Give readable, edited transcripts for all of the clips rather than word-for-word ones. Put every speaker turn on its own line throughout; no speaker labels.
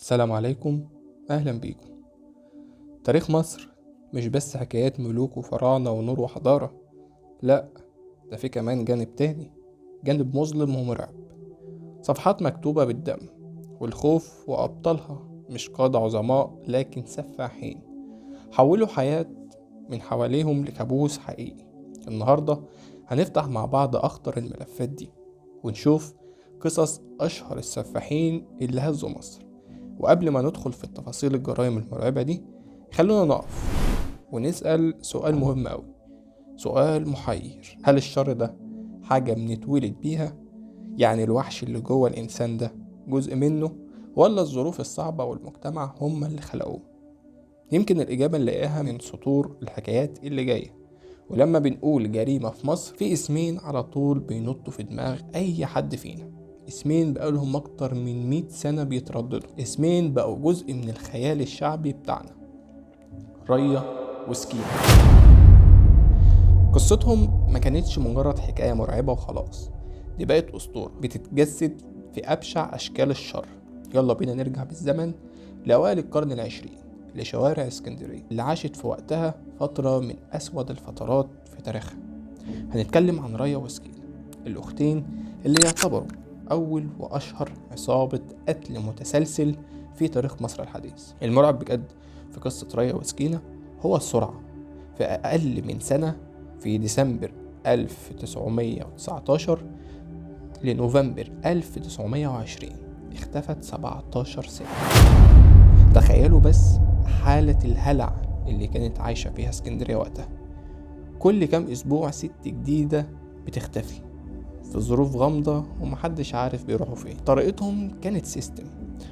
السلام عليكم. أهلا بيكم. تاريخ مصر مش بس حكايات ملوك وفراعنة ونور وحضارة، لأ، ده في كمان جانب تاني، جانب مظلم ومرعب. صفحات مكتوبة بالدم والخوف، وأبطالها مش قادة عظماء لكن سفاحين حولوا حياة من حواليهم لكابوس حقيقي. النهاردة هنفتح مع بعض أخطر الملفات دي ونشوف قصص أشهر السفاحين اللي هزوا مصر. وقبل ما ندخل في التفاصيل الجرائم المرعبة دي، خلونا نقف ونسأل سؤال مهم أوي، سؤال محير: هل الشر ده حاجة بنتولد بيها؟ يعني الوحش اللي جوه الإنسان ده جزء منه، ولا الظروف الصعبة والمجتمع هم اللي خلقوه؟ يمكن الإجابة نلاقيها من سطور الحكايات اللي جاية. ولما بنقول جريمة في مصر، في اسمين على طول بينطوا في دماغ أي حد فينا، اسمين بقالهم أكتر من 100 سنة بيترددوا، اسمين بقوا جزء من الخيال الشعبي بتاعنا: ريا وسكينة. قصتهم ما كانتش مجرد حكاية مرعبة وخلاص، دي بقت أسطورة بتتجسد في أبشع أشكال الشر. يلا بينا نرجع بالزمن لأوائل القرن العشرين، لشوارع اسكندرية اللي عاشت في وقتها فترة من أسود الفترات في تاريخها. هنتكلم عن ريا وسكينة، الأختين اللي يعتبروا أول وأشهر عصابة قتل متسلسل في تاريخ مصر الحديث. المرعب بجد في قصة ريا وسكينة هو السرعة. في أقل من سنة، في ديسمبر 1919 لنوفمبر 1920، اختفت 17 سنة. تخيلوا بس حالة الهلع اللي كانت عايشة فيها اسكندرية وقتها. كل كام أسبوع ست جديدة بتختفي في ظروف غامضة ومحدش عارف بيروحوا فين. طريقتهم كانت سيستم،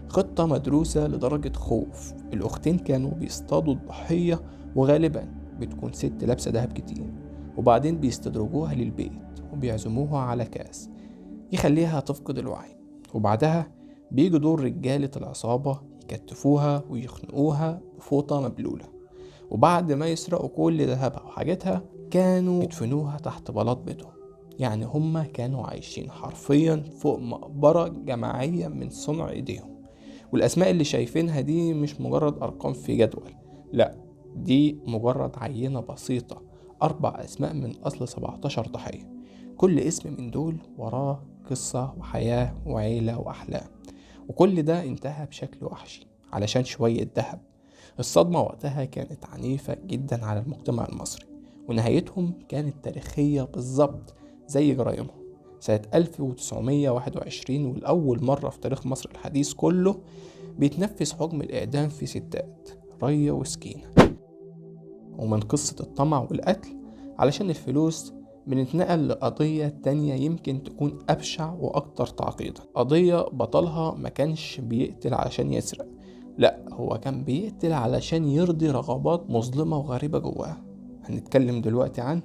خطة مدروسة لدرجة خوف. الأختين كانوا بيصطادوا الضحية، وغالبا بتكون ست لابسة دهب كتير، وبعدين بيستدرجوها للبيت وبيعزموها على كاس يخليها تفقد الوعي. وبعدها بيجي دور رجالة العصابة يكتفوها ويخنقوها بفوطة مبلولة، وبعد ما يسرقوا كل ذهبها وحاجتها كانوا يدفنوها تحت بلاط بيتهم. يعني هما كانوا عايشين حرفيا فوق مقبرة جماعية من صنع ايديهم. والاسماء اللي شايفينها دي مش مجرد ارقام في جدول، لا، دي مجرد عينة بسيطة، 4 اسماء من اصل 17 ضحية. كل اسم من دول وراه قصة وحياة وعيلة واحلام، وكل ده انتهى بشكل وحشي علشان شوية دهب. الصدمة وقتها كانت عنيفة جدا على المجتمع المصري، ونهايتهم كانت تاريخية بالظبط زي جرائمهم. سنة 1921، والأول مرة في تاريخ مصر الحديث كله، بيتنفذ حكم الإعدام في ستات: ريا وسكينة. ومن قصة الطمع والقتل علشان الفلوس بنتنقل لقضية تانية يمكن تكون أبشع وأكتر تعقيدا. قضية بطلها ما كانش بيقتل علشان يسرق، لا، هو كان بيقتل علشان يرضي رغبات مظلمة وغريبة جواه. هنتكلم دلوقتي عن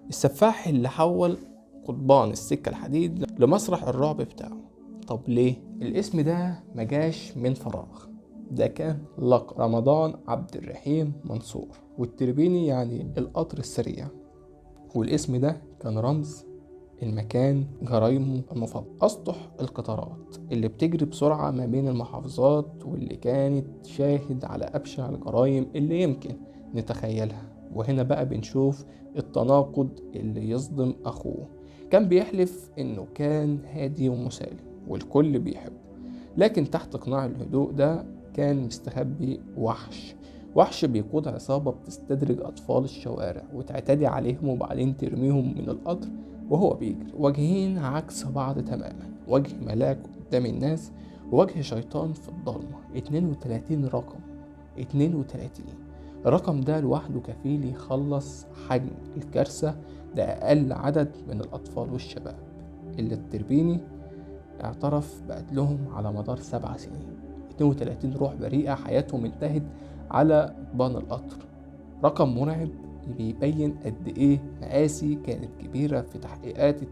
السفاح اللي حول قضبان السكة الحديد لمسرح الرعب بتاعه. طب ليه؟ الاسم ده مجاش من فراغ، ده كان لقب رمضان عبد الرحيم منصور، والتربيني يعني القطر السريع. والاسم ده كان رمز المكان جرايمه المفضل، أسطح القطارات اللي بتجري بسرعة ما بين المحافظات، واللي كانت شاهد على أبشع الجرايم اللي يمكن نتخيلها. وهنا بقى بنشوف التناقض اللي يصدم أخوه. كان بيحلف إنه كان هادي ومسالم والكل بيحبه، لكن تحت قناع الهدوء ده كان مستخبي وحش بيقود عصابة بتستدرج أطفال الشوارع وتعتدي عليهم وبعدين ترميهم من القطر وهو بيجري. وجهين عكس بعض تماما، وجه ملاك قدام الناس ووجه شيطان في الضلمة. 32 رقم، 32 الرقم ده لوحده كفيل يخلص حجم الكارثة. ده أقل عدد من الأطفال والشباب اللي التربيني اعترف بقتلهم على مدار 7 سنين. 32 روح بريئة حياتهم انتهت على قضبان القطر. رقم مرعب بيبين قد ايه مقاسي كانت كبيرة في تحقيقات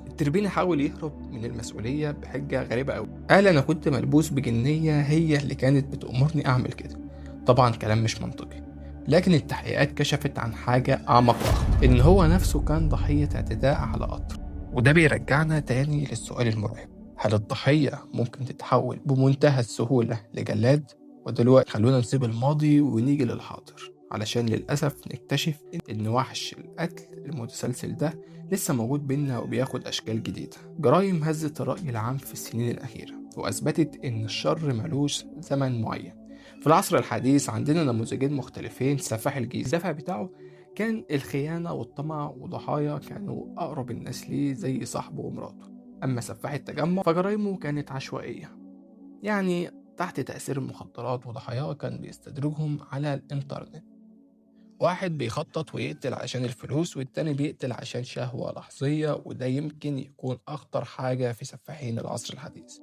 التربيني حاول يهرب من المسؤولية بحجة غريبة قوي. قال انا كنت ملبوس بجنية هي اللي كانت بتأمرني اعمل كده. طبعا كلام مش منطقي، لكن التحقيقات كشفت عن حاجة اعمق واخطر، ان هو نفسه كان ضحية اعتداء على قطر. وده بيرجعنا تاني للسؤال المرعب: هل الضحية ممكن تتحول بمنتهى السهولة لجلاد؟ ودلوقتي خلونا نسيب الماضي ونيجي للحاضر علشان للأسف نكتشف إن وحش القتل المتسلسل ده لسه موجود بينا وبياخد أشكال جديدة. جرائم هزت الرأي العام في السنين الأخيرة وأثبتت إن الشر ملوش زمن معين. في العصر الحديث عندنا نموذجين مختلفين. سفاح الجيزة الدافع بتاعه كان الخيانة والطمع، وضحايا كانوا أقرب الناس ليه زي صاحبه ومراته. أما سفاح التجمع فجرائمه كانت عشوائية، يعني تحت تأثير المخدرات، وضحاياه كان بيستدرجهم على الإنترنت. واحد بيخطط ويقتل عشان الفلوس، والتاني بيقتل عشان شهوة لحظية، وده يمكن يكون أخطر حاجة في سفاحين العصر الحديث.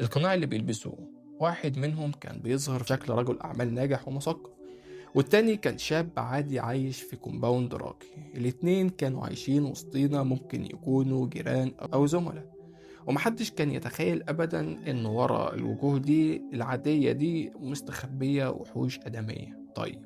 القناع اللي بيلبسوه، واحد منهم كان بيظهر شكل رجل أعمال ناجح ومثقف، والتاني كان شاب عادي عايش في كومباوند راقي. الاتنين كانوا عايشين وسطينا، ممكن يكونوا جيران أو زملاء، ومحدش كان يتخيل أبدا إن ورا الوجوه دي العادية دي مستخبية وحوش آدمية. طيب،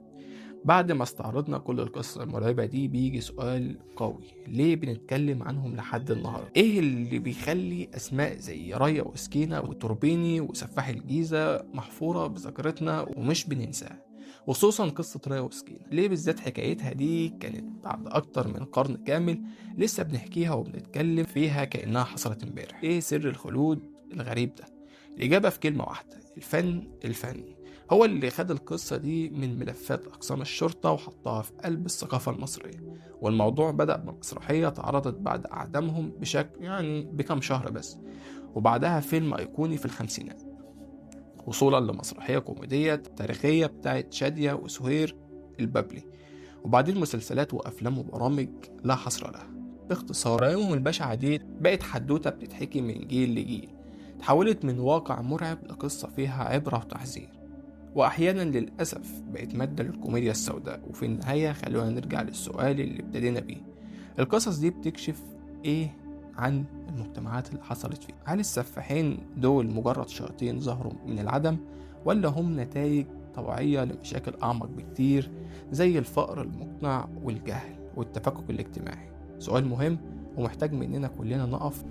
بعد ما استعرضنا كل القصة المرعبة دي بيجي سؤال قوي: ليه بنتكلم عنهم لحد النهاردة؟ ايه اللي بيخلي اسماء زي ريا وسكينة والتوربيني وسفاح الجيزة محفورة بذاكرتنا ومش بننساها؟ وخصوصا قصة ريا وسكينة، ليه بالذات حكايتها دي كانت بعد أكتر من قرن كامل لسه بنحكيها وبنتكلم فيها كأنها حصلت امبارح؟ ايه سر الخلود الغريب ده؟ الإجابة في كلمة واحدة: الفن هو اللي خد القصة دي من ملفات أقسام الشرطة وحطها في قلب الثقافة المصرية. والموضوع بدأ بمسرحية اتعرضت بعد أعدامهم بكم شهر بس، وبعدها فيلم أيقوني في الخمسينات، وصولا لمسرحية كوميدية تاريخية بتاعت شادية وسهير البابلي، وبعدين مسلسلات وأفلام وبرامج لا حصر لها. باختصار، جرائمهم البشعة دي بقت حدوتة بتتحكي من جيل لجيل، تحولت من واقع مرعب لقصة فيها عبرة وتحذير، وأحيانا للأسف بقت مادة للكوميديا السوداء. وفي النهاية خلونا نرجع للسؤال اللي ابتدينا بيه: القصص دي بتكشف إيه عن المجتمعات اللي حصلت فيها؟ هل السفاحين دول مجرد شياطين ظهروا من العدم، ولا هم نتائج طبيعية لمشاكل أعمق بكتير زي الفقر المقنع والجهل والتفكك الاجتماعي؟ سؤال مهم ومحتاج مننا كلنا نقف